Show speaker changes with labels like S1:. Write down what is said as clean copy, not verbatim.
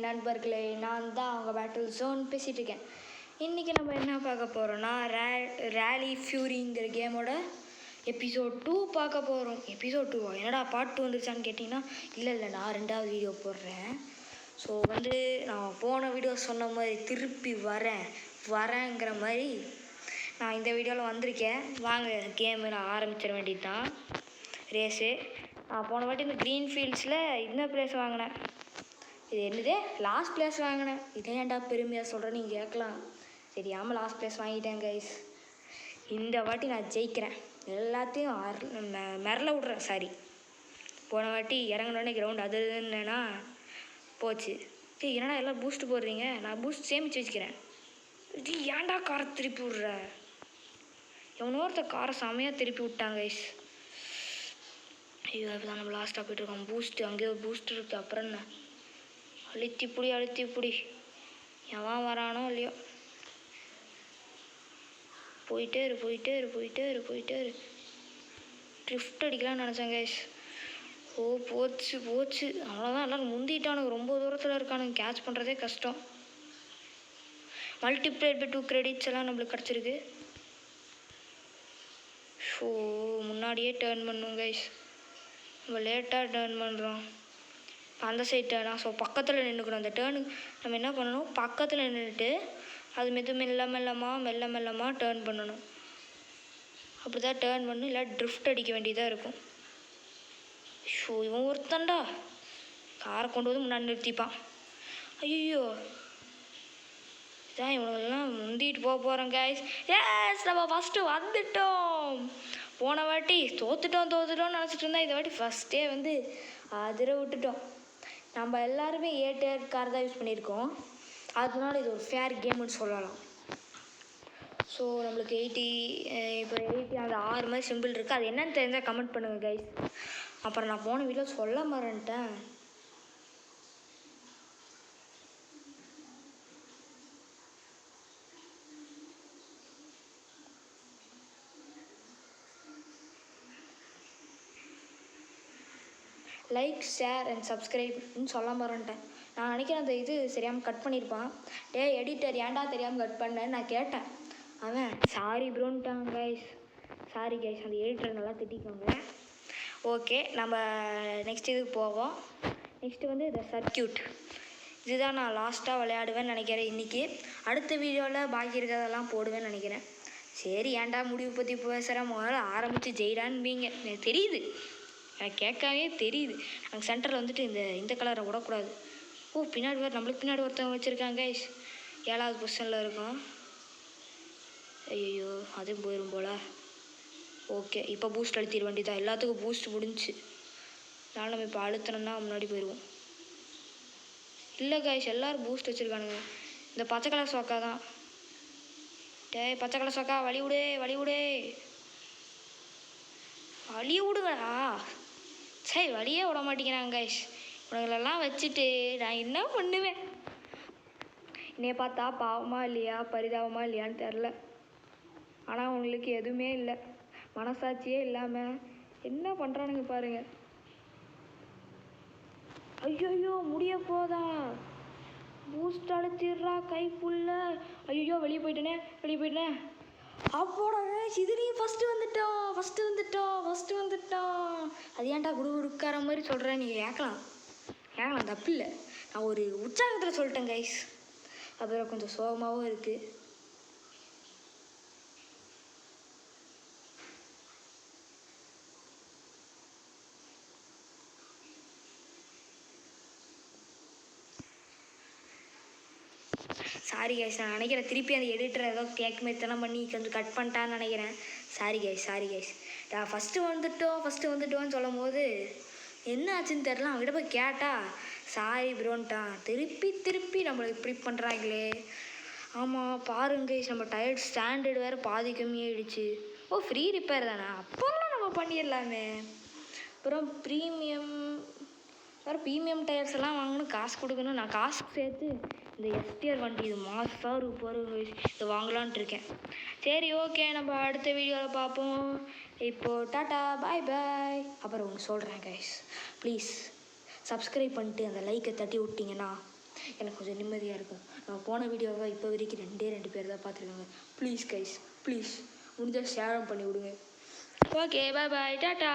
S1: நண்பர்களே, நான் தான் அவங்க பேட்டில் ஜோன் பேசிகிட்டு இருக்கேன். இன்றைக்கி நம்ம என்ன பார்க்க போகிறோன்னா ரேலி ஃபியூரிங்கிற கேமோட எபிசோட் 2 பார்க்க போகிறோம். எபிசோட் 2 என்னடா பார்ட் 2 வந்துருச்சான்னு கேட்டிங்கன்னா, இல்லை நான் 2வது வீடியோ போடுறேன். ஸோ நான் போன வீடியோ சொன்ன மாதிரி திருப்பி வரேங்கிற மாதிரி நான் இந்த வீடியோவில் வந்திருக்கேன். வாங்க கேமு நான் ஆரம்பிச்சிட வேண்டியது தான். ரேஸு நான் போன வாட்டி இந்த க்ரீன் ஃபீல்ட்ஸில் இந்த ப்ளேஸ் வாங்கினேன். இது என்னது லாஸ்ட் பிளேஸ் வாங்கினேன். இதே ஏன்டா பெருமையாக சொல்கிறேன் நீங்கள் கேட்கலாம். தெரியாமல் லாஸ்ட் பிளேஸ் வாங்கிட்டேன் கைஸ். இந்த வாட்டி நான் ஜெயிக்கிறேன், எல்லாத்தையும் மிரள விட்றேன். சாரி, போன வாட்டி இறங்கினோடனே கிரவுண்ட் அது என்னன்னா போச்சு. என்னடா எல்லாம் பூஸ்ட் போடுறீங்க, நான் பூஸ்ட் சேமித்து வச்சுக்கிறேன். இது ஏன்டா காரை திருப்பி விட்ற? எவனோ ஒருத்தர் காரை செமையாக திருப்பி விட்டாங்க கைஸ். ஐயோ இப்போ தான் நம்ம லாஸ்ட்டாக போய்ட்டுருக்கோம். பூஸ்ட்டு அங்கேயே பூஸ்ட் இருக்குது. அப்புறம் என்ன, அழுத்தி பிடி எவன் வரானோ இல்லையோ, போயிட்டே இரு. ட்ரிஃப்ட் அடிக்கலாம்னு நினச்சேன் கைஸ். ஓ போச்சு அவ்வளோதான். எல்லோரும் முந்திட்டானுங்க, ரொம்ப தூரத்தில் இருக்கானுங்க, கேட்ச் பண்ணுறதே கஷ்டம். மல்டிப்ளைட் பை 2 கிரெடிட்ஸ் எல்லாம் நம்மளுக்கு கிடச்சிருக்கு. ஸோ முன்னாடியே டேர்ன் பண்ணும் கைஸ், நம்ம லேட்டாக டேர்ன் பண்ணுறோம். அந்த சைட் டேர்னா, ஸோ பக்கத்தில் நின்றுக்கணும். அந்த டேர்னு நம்ம என்ன பண்ணணும், பக்கத்தில் நின்றுட்டு அது மெல்லமாக டேர்ன் பண்ணணும். அப்படி தான் டேர்ன் பண்ணணும், இல்லை ட்ரிஃப்ட் அடிக்க வேண்டியதாக இருக்கும். ஷோ இவன் ஒருத்தன்டா காரை கொண்டு வந்து முன்னாடி நிறுத்திப்பான். ஐயோ இதான் இவனுங்கெல்லாம் முந்திட்டு போகிறோம் கைஸ். எஸ் நம்ம ஃபஸ்ட்டு வந்துட்டோம். போன வாட்டி தோத்துட்டோம்னு நினச்சிட்டு இருந்தா, இந்த வாட்டி ஃபஸ்ட்டே அதிர விட்டுட்டோம். நம்ம எல்லாருமே ஏடிஆர் கார் தான் யூஸ் பண்ணியிருக்கோம், அதனால இது ஒரு ஃபேர் கேம்னு சொல்லலாம். ஸோ நம்மளுக்கு 80 அந்த 6 மாதிரி சிம்பிள் இருக்குது. அது என்னன்னு தெரிஞ்சால் கமெண்ட் பண்ணுங்கள் கைஸ். அப்புறம் நான் போன வீடியோ சொல்ல மறந்துட்டேன். லைக், ஷேர் அண்ட் சப்ஸ்கிரைப்னு சொல்ல மறந்துட்டேன். நான் நினைக்கிறேன் அந்த இது சரியாமல் கட் பண்ணியிருப்பான். எடிட்டர் ஏன்டா தெரியாமல் கட் பண்ணேன்னு நான் கேட்டேன். அவன் சாரி ப்ரோன்ட்டான் கைஸ். சாரி கைஸ், அந்த எடிட்டர் நல்லா திட்டிக்கோங்க. ஓகே, நம்ம நெக்ஸ்ட் இதுக்கு போவோம். நெக்ஸ்ட்டு இந்த சர்க்கியூட். இதுதான் நான் லாஸ்ட்டாக விளையாடுவேன்னு நினைக்கிறேன் இன்றைக்கி. அடுத்த வீடியோவில் பாக்கி இருக்கிறதெல்லாம் போடுவேன்னு நினைக்கிறேன். சரி, ஏன்டா முடிவு பற்றி பேசுகிறேன், முதல்ல ஆரம்பித்து ஜெயிடான்பீங்க எனக்கு தெரியுது, எனக்கு கேட்கவே தெரியுது. நாங்கள் சென்டரில் இந்த கலரை விடக்கூடாது. ஓ பின்னாடி நம்மளுக்கு பின்னாடி ஒருத்தவங்க வச்சுருக்காங்க கைஸ். 7வது பொசிஷனில் இருக்கோம். ஐயோ அதுவும் போயிடும் போல். ஓகே, இப்போ பூஸ்ட் அழுத்திட வேண்டியதான். எல்லாத்துக்கும் பூஸ்ட் முடிஞ்சிச்சு. அதனால் நம்ம இப்போ அழுத்தணும்னா முன்னாடி போயிடுவோம். இல்லை கைஸ், எல்லோரும் பூஸ்ட் வச்சுருக்கானுங்க. இந்த பச்சை கலர் சோக்கா தான். பச்சை கலர் சோக்கா வழி விடுங்கடா. சரி, வழியே விட மாட்டேங்கிறாங்க கைஸ். இவங்களெல்லாம் வச்சுட்டு நான் என்ன பண்ணுவேன்? என்னைய பார்த்தா பாவமாக இல்லையா பரிதாபமாக இல்லையான்னு தெரில. ஆனால் அவங்களுக்கு எதுவுமே இல்லை, மனசாட்சியே இல்லாமல் என்ன பண்ணுறானுங்க பாருங்க. ஐயோ முடிய போதா, பூஸ்ட் அழுத்திடுறா கை புல்ல. ஐயோ வெளியே போயிட்டேனே. அப்போட இது நீ ஃபஸ்ட்டு வந்துட்டோம். அது ஏன்டா குடுக்கார மாதிரி சொல்கிறேன் நீங்கள் கேட்கலாம், தப்பு இல்லை. நான் ஒரு உற்சாகத்தில் சொல்லிட்டேன் கைஸ். அப்புறம் கொஞ்சம் சோகமாகவும் இருக்குது. சாரி கைஸ், நான் நினைக்கிறேன் திருப்பி அந்த எடிட்டர் ஏதோ கேட்குமேத்தனம் பண்ணி கொஞ்சம் கட் பண்ணிட்டான்னு நினைக்கிறேன். Sorry guys. நான் ஃபஸ்ட்டு வந்துட்டோன்னு சொல்லும் போது என்ன ஆச்சுன்னு தெரில. அவங்ககிட்ட போய் கேட்டால் சாரி ப்ரோன்ட்டான். திருப்பி நம்மளை இப்படி பண்ணுறாங்களே. ஆமாம் பாருங்க கைஸ், நம்ம டயர்ட் ஸ்டாண்டர்டு வேறு பாதி கம்மியாகிடுச்சு. ஓ ஃப்ரீ ரிப்பேர் தானே, அப்போல்லாம் நம்ம பண்ணிடலாமே. அப்புறம் ப்ரீமியம் டயர்ஸ் எல்லாம் வாங்கணும், காசு கொடுக்கணும். நான் காசு சேர்த்து இந்த எஸ்டிஆர் வண்டி இது மாசாக இருப்பாரு இதை வாங்கலான்ட்டு இருக்கேன். சரி ஓகே, நம்ம அடுத்த வீடியோவில் பார்ப்போம். இப்போது டாட்டா பாய். அப்புறம் ஒன்று சொல்கிறேன் கைஸ், ப்ளீஸ் சப்ஸ்கிரைப் பண்ணிட்டு அந்த லைக்கை தட்டி விட்டிங்கன்னா எனக்கு கொஞ்சம் நிம்மதியாக இருக்கும். நம்ம போன வீடியோவை இப்போ வரைக்கும் 2 பேர் தான் பார்த்துருக்காங்க. ப்ளீஸ் கைஸ், ப்ளீஸ் முடிஞ்சால் ஷேரும் பண்ணி விடுங்க. ஓகே, பாய் பாய், டாட்டா.